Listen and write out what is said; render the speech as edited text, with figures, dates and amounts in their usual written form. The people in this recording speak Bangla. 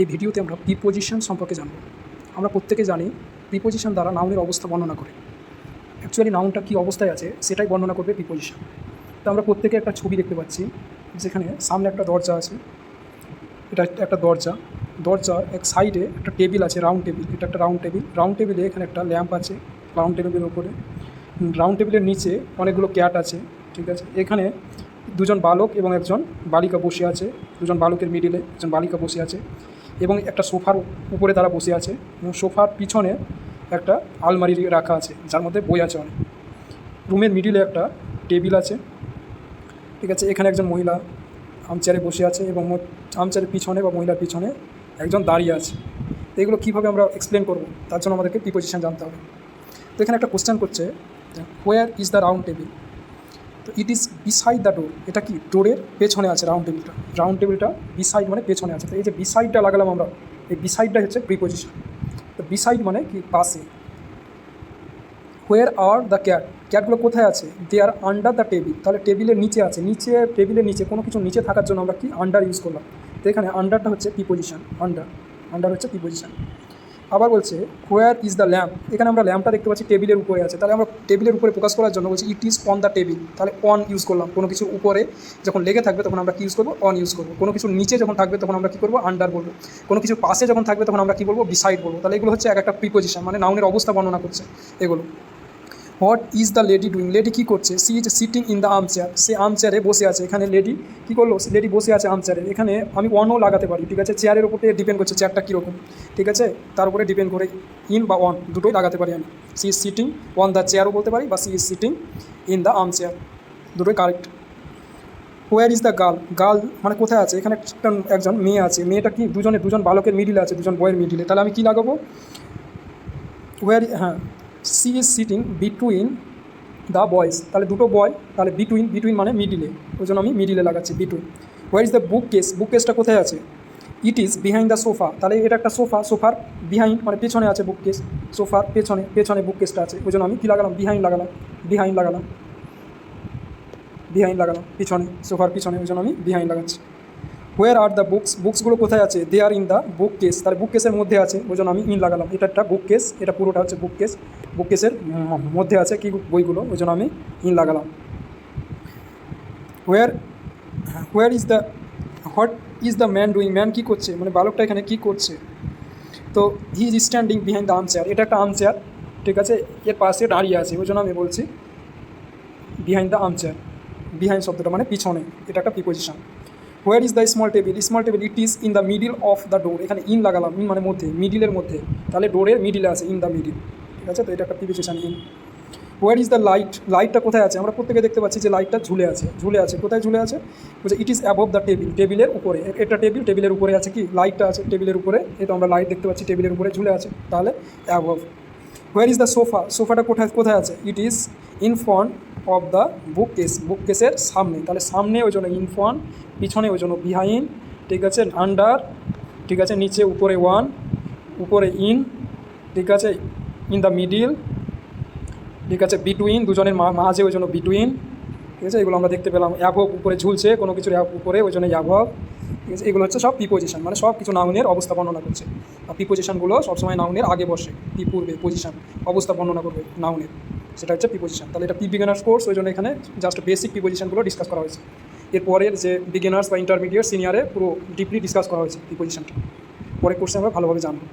এই ভিডিওতে আমরা প্রিপোজিশন সম্পর্কে জানব। আমরা প্রত্যেকে জানি প্রিপোজিশন দ্বারা নাউনের অবস্থা বর্ণনা করে। অ্যাকচুয়ালি নাউনটা কী অবস্থায় আছে সেটাই বর্ণনা করবে প্রিপোজিশন। তো আমরা প্রত্যেকে একটা ছবি দেখতে পাচ্ছি, যেখানে সামনে একটা দরজা আছে। এটা একটা দরজার এক সাইডে একটা টেবিল আছে, রাউন্ড টেবিল। এটা একটা রাউন্ড টেবিলে এখানে একটা ল্যাম্প আছে রাউন্ড টেবিলের উপরে। রাউন্ড টেবিলের নিচে অনেকগুলো ক্যাট আছে, ঠিক আছে। এখানে দুজন বালক এবং একজন বালিকা বসে আছে। দুজন বালকের মিডিলে একজন বালিকা বসে আছে এবং একটা সোফার উপরে তারা বসে আছে এবং সোফার পিছনে একটা আলমারি রাখা আছে, যার মধ্যে বই আছে অনেক। রুমের মিডিলে একটা টেবিল আছে, ঠিক আছে। এখানে একজন মহিলা আর্মচেয়ারে বসে আছে এবং আর্মচেয়ারের পিছনে বা মহিলার পিছনে একজন দাঁড়িয়ে আছে। তো এগুলো কীভাবে আমরা এক্সপ্লেন করব, তার জন্য আমাদেরকে প্রিপোজিশন জানতে হবে। তো এখানে একটা কোশ্চেন করছে, where is the round table? তো it is beside the door. এটা কি ডোরের পেছনে আছে রাউন্ড টেবিলটা বিসাইড মানে পেছনে আছে। তো এই যে বিসাইডটা লাগালাম আমরা, এই বিসাইডটা হচ্ছে প্রিপোজিশন। তো বিসাইড মানে কি পাশে। হোয়ার আর দ্য ক্যাটগুলো কোথায় আছে? দে আর আন্ডার দ্য টেবিল। তাহলে টেবিলের নিচে আছে, টেবিলের নিচে কোনো কিছু নিচে থাকার জন্য আমরা কি আন্ডার ইউজ করলাম। তো এখানে আন্ডারটা হচ্ছে প্রিপোজিশন, আন্ডার হচ্ছে প্রিপোজিশন। আবার বলছে হোয়ার ইজ দ্য ল্যাম্প। এখানে আমরা ল্যাম্পটা দেখতে পাচ্ছি টেবিলের উপরে আছে, তাহলে আমরা টেবিলের উপরে প্রকাশ করার জন্য বলছি it is on the table. তাহলে অন ইউজ করলাম। কোনো কিছুর উপরে যখন লেগে থাকবে তখন আমরা কী ইউজ করবো? অন ইউজ করবো। কোনো কিছুর নিচে যখন থাকবে তখন আমরা কী করবো? আন্ডার বলবো। কোনো কিছুর পাশে যখন থাকবে তখন আমরা কী বলবো? বিসাইড বলবো। তাহলে এগুলো হচ্ছে এক একটা প্রিপোজিশন, মানে নাউনের অবস্থা বর্ণনা করছে এগুলো। What is the lady doing? Lady কী করছে? She is sitting in the armchair. সে আর্মচেয়ারে বসে আছে। এখানে লেডি কী করলো? লেডি বসে আছে আর্মচেয়ারে। এখানে আমি অনও লাগাতে পারি, ঠিক আছে। চেয়ারের উপরে ডিপেন্ড করছে চেয়ারটা কীরকম, ঠিক আছে, তার উপরে ডিপেন্ড করে ইন বা অন দুটোই লাগাতে পারি আমি। She is sitting on the চেয়ারও বলতে পারি বা she is sitting in the armchair, দুটোই correct. Where is the girl মানে কোথায় আছে? এখানে একজন মেয়ে আছে। মেয়েটা কি দুজন বালকের মিডিলে আছে, দুজন বয়ের মিডিলে। তাহলে আমি কী লাগাবো? She is sitting between the boys. তাহলে দুটো বয়, তাহলে বিটুইন মানে মিডিলে, ওই জন্য আমি মিডিলে লাগাচ্ছি between. Where is the book কেসটা কোথায় আছে? It is behind the sofa. তাহলে এটা একটা সোফার বিহাইন্ড মানে পেছনে আছে বুক কেস। সোফার পেছনে বুক কেসটা আছে, ওই জন্য আমি কী লাগালাম? বিহাইন্ড লাগালাম পিছনে, সোফার পিছনে, ওই জন্য আমি বিহাইন্ড লাগাচ্ছি। হোয়ার আর দ্য বুকসগুলো কোথায় আছে? দে আর ইন দ্য বুক কেস। তাহলে বুক কেসের মধ্যে আছে, ওই জন্য আমি ইন লাগালাম। এটা একটা বুক কেস, এটা পুরোটা হচ্ছে বুক কেসের মধ্যে আছে কি বইগুলো, ওই জন্য আমি ইন লাগালাম। What is the man doing? Man কী করছে? মানে বালকটা এখানে কী করছে? তো he is standing behind the armchair. এটা একটা আর্মচেয়ার, ঠিক আছে, এর পাশে দাঁড়িয়ে আছে, ওই জন্য আমি বলছি বিহাইন্ড দ্য আর্মচেয়ার। বিহাইন্ড শব্দটা মানে পিছনে, এটা একটা preposition. Where is the small table? It is in the middle of the door. এখানে ইন লাগালাম, ইন মানে মধ্যে, মিডিলের মধ্যে, তাহলে ডোরের মিডিলে আছে, ইন দ্য মিডিল, ঠিক আছে। তো এটা একটা preposition in. Where is the লাইটটা কোথায় আছে? আমরা প্রত্যেকে দেখতে পাচ্ছি যে লাইটটা ঝুলে আছে। কোথায় ঝুলে আছে? বলছে ইট ইজ অ্যাবভ দ্য টেবিলের উপরে। এটা টেবিলের উপরে আছে কি? লাইটটা আছে টেবিলের উপরে, এই তো আমরা লাইট দেখতে পাচ্ছি টেবিলের উপরে ঝুলে আছে, তাহলে অ্যাবভ। হোয়ার ইজ দ্য সোফাটা কোথায় আছে? It is in front of the বুককেসের সামনে। তাহলে সামনে ওই জন্য ইন ফ্রন্ট, পিছনে ওই জন্য বিহাইন্ড, ঠিক আছে। আন্ডার, ঠিক আছে, নিচে উপরে ওয়ান, উপরে ইন, ঠিক আছে, ইন দ্য মিডিল, ঠিক আছে, বিটুইন দুজনের মাঝে, ওই জন্য বিটুইন, ঠিক আছে। এগুলো আমরা দেখতে পেলাম। অ্যাবভ উপরে ঝুলছে কোনো কিছুর উপরে, ওই জন্য অ্যাবভ, ঠিক আছে। এগুলো হচ্ছে সব প্রিপোজিশন, মানে সব কিছু নাউনের অবস্থা বর্ণনা করছে। আর প্রিপোজিশনগুলো সবসময় নাউনের আগে বসে, পূর্বে পজিশন অবস্থা বর্ণনা করবে নাউনের, সেটা হচ্ছে প্রিপোজিশন। তাহলে এটা বিগিনার্স কোর্স, ওই জন্য এখানে জাস্ট বেসিক প্রিপোজিশনগুলো ডিসকাস করা হয়েছে। এরপরের যে বিগিনার্স বা ইন্টারমিডিয়েট সিনিয়রে পুরো ডিপলি ডিসকাস করা হয়েছে প্রিপোজিশনটা। পরের কোর্সে আমরা ভালোভাবে জানবো।